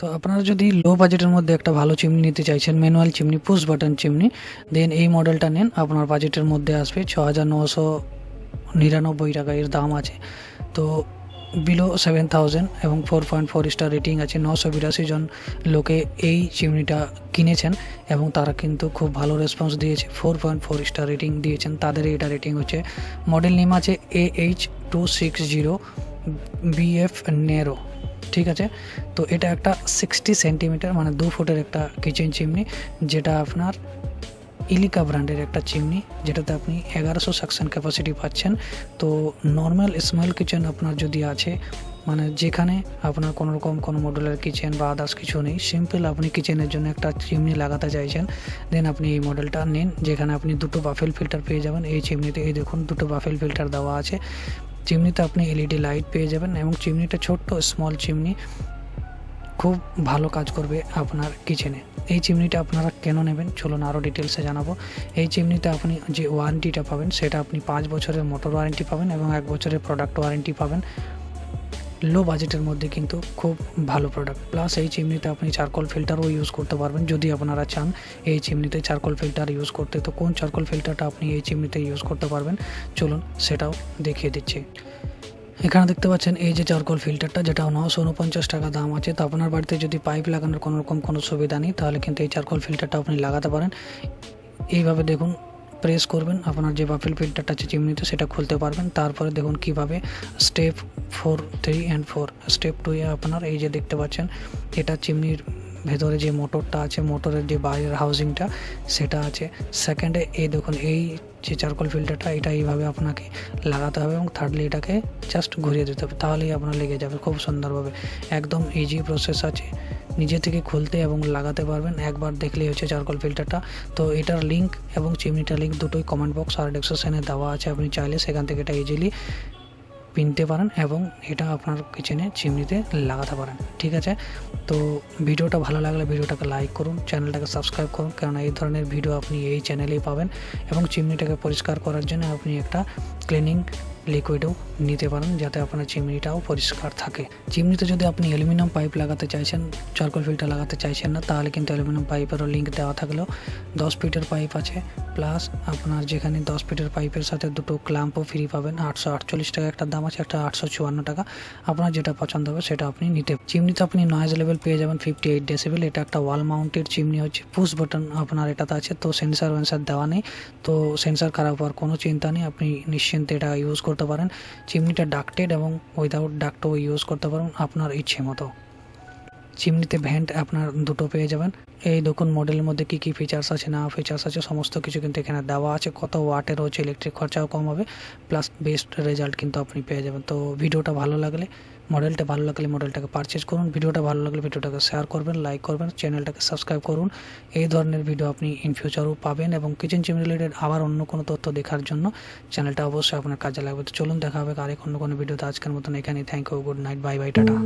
তো আপনারা যদি লো বাজেটের মধ্যে একটা ভালো চিমনি নিতে চাইছেন, manual chimney, push button chimney, then এই মডেলটা নেন। আপনার বাজেটের মধ্যে আসবে 6,999 টাকা এর দাম আছে। তো বিলো 7,000 এবং 4.4 স্টার রেটিং আছে। 982 জন লোকে এই চিমনিটা কিনেছেন এবং তারা কিন্তু খুব ভালো রেসপন্স দিয়েছে, 4.4 স্টার রেটিং দিয়েছেন। তাদের এটা রেটিং হচ্ছে, মডেল নেম আছে AH260 BF নেরো, ঠিক আছে। তো এটা একটা 60 সেন্টিমিটার মানে 2 ফুটের একটা কিচেন চিমনি, যেটা আপনার ইলিকা ব্র্যান্ডের একটা চিমনি, যেটাতে আপনি 1100 সাকশন ক্যাপাসিটি পাচ্ছেন। তো নর্মাল স্মল কিচেন আপনার যদি আছে, মানে যেখানে আপনার কোনো রকম কোনো মডুলার কিচেন বা আদার্স কিছু নেই, সিম্পল আপনি কিচেনের জন্য একটা চিমনি লাগাতে চাইছেন, দেন আপনি এই মডেলটা নিন, যেখানে আপনি দুটো বাফেল ফিল্টার পেয়ে যাবেন এই চিমনিতে। এই দেখুন, দুটো বাফেল ফিল্টার দেওয়া আছে চিমনিতে। আপনি এলইডি লাইট পেয়ে যাবেন এবং চিমনিটা ছোট্ট স্মল চিমনি, খুব ভালো কাজ করবে আপনার কিচেনে। এই চিমনিটা আপনারা কেন নেবেন চলুন আরও ডিটেলসে জানাবো। এই চিমনিতে আপনি যে ওয়ারেন্টিটা পাবেন, সেটা আপনি 5 বছরের মোটর ওয়ারেন্টি পাবেন এবং 1 বছরের প্রোডাক্ট ওয়ারেন্টি পাবেন। লো বাজেটের মধ্যে কিন্তু খুব ভালো প্রোডাক্ট। প্লাস এই চিমনিতে আপনি চারকোল ফিল্টারও ইউজ করতে পারবেন যদি আপনারা চান এই চিমনিতে চারকোল ফিল্টার ইউজ করতে। তো কোন চারকোল ফিল্টারটা আপনি এই চিমনিতে ইউজ করতে পারবেন চলুন সেটাও দেখিয়ে দিচ্ছি। এখানে দেখতে পাচ্ছেন এই যে চারকোল ফিল্টারটা, যেটা 949 টাকা দাম আছে। তো আপনার বাড়িতে যদি পাইপ লাগানোর কোনো রকম কোনো সুবিধা নেই, তাহলে কিন্তু এই চারকোল ফিল্টারটা আপনি লাগাতে পারেন। এইভাবে দেখুন, প্রেস করবেন, আপনার যে বাফেল ফিল্টারটা আছে চিমনিতে সেটা খুলতে পারবেন। তারপরে দেখুন কিভাবে স্টেপ 4, 3 অ্যান্ড 4, স্টেপ 2 এ আপনার এই যে দেখতে পাচ্ছেন, এটা চিমনির ভেতরে যে মোটরটা আছে, মোটরের যে বাইরের হাউজিংটা সেটা আছে। সেকেন্ডে এই দেখুন, এই যে চারকোল ফিল্টারটা এটা এইভাবে আপনাকে লাগাতে হবে এবং থার্ডলি এটাকে জাস্ট ঘুরিয়ে দিতে হবে, তাহলেই আপনার লেগে যাবে খুব সুন্দরভাবে। একদম ইজি প্রসেস আছে, নিজে থেকে খুলতে এবং লাগাতে পারবেন, একবার দেখলেই হচ্ছে চারকোল ফিল্টারটা। তো এটার লিঙ্ক এবং চিমনিটার লিঙ্ক দুটোই কমেন্ট বক্স আর ডেসক্রিপশনে দেওয়া আছে, আপনি চাইলে সেখান থেকে এটা ইজিলি কিনতে পারেন এবং এটা আপনার কিচেনে চিমনিতে লাগাতে পারেন, ঠিক আছে। তো ভিডিওটা ভালো লাগলে ভিডিওটাকে লাইক করুন, চ্যানেলটাকে সাবস্ক্রাইব করুন, কারণ এই ধরনের ভিডিও আপনি এই চ্যানেলেই পাবেন। এবং চিমনিটাকে পরিষ্কার করার জন্য আপনি একটা ক্লিনিং লিকুইডও নিতে পারেন, যাতে আপনার চিমনিটাও পরিষ্কার থাকে। চিমনিতে যদি আপনি অ্যালুমিনিয়াম পাইপ লাগাতে চাইছেন, চারকোল ফিল্টার লাগাতে চাইছেন না, তাহলে কিন্তু অ্যালুমিনিয়াম পাইপেরও লিঙ্ক দেওয়া থাকলেও 10 ফিটের পাইপ আছে। প্লাস আপনার যেখানে 10 ফিটের পাইপের সাথে দুটো ক্ল্যাম্পও ফ্রি পাবেন। 848 টাকা একটা দাম আছে, একটা 854 টাকা। আপনার যেটা পছন্দ হবে সেটা আপনি নিতে। চিমনিতে আপনি নয়েজ লেভেল পেয়ে যাবেন 58 ডেসিবেল। এটা একটা ওয়াল মাউন্টেড চিমনি হচ্ছে, পুশ বাটন আপনার এটাতে আছে। তো সেন্সার দেওয়া নেই, তো সেন্সার খারাপ হওয়ার কোনো চিন্তা নেই, আপনি নিশ্চিন্তে এটা ইউজ করতে পারেন। চিমনিটা ডাক্টেড এবং উইদাউট ডাক্টও ইউজ করতে পারেন আপনার ইচ্ছে মতো। চিমনিতে ভেন্ট আপনার দুটো পেয়ে যাবেন। এই দেখুন মডেলের মধ্যে কী কী ফিচার্স আছে না ফিচার্স আছে সমস্ত কিছু কিন্তু এখানে দেওয়া আছে। কত ওয়াটের হচ্ছে, ইলেকট্রিক খরচাও কম হবে, প্লাস বেস্ট রেজাল্ট কিন্তু আপনি পেয়ে যাবেন। তো ভিডিওটা ভালো লাগলে, মডেলটা ভালো লাগলে মডেলটাকে পারচেজ করুন। ভিডিওটা ভালো লাগলে ভিডিওটাকে শেয়ার করবেন, লাইক করবেন, চ্যানেলটাকে সাবস্ক্রাইব করুন। এই ধরনের ভিডিও আপনি ইন ফিউচারও পাবেন এবং কিচেন চিমনি রিলেটেড আবার অন্য কোনো তথ্য দেখার জন্য চ্যানেলটা অবশ্যই আপনার কাজে লাগবে। তো চলুন দেখা হবে আরেক অন্য কোনো ভিডিওতে। আজকের মতন এখানেই। Thank you, good night, bye bye, tata.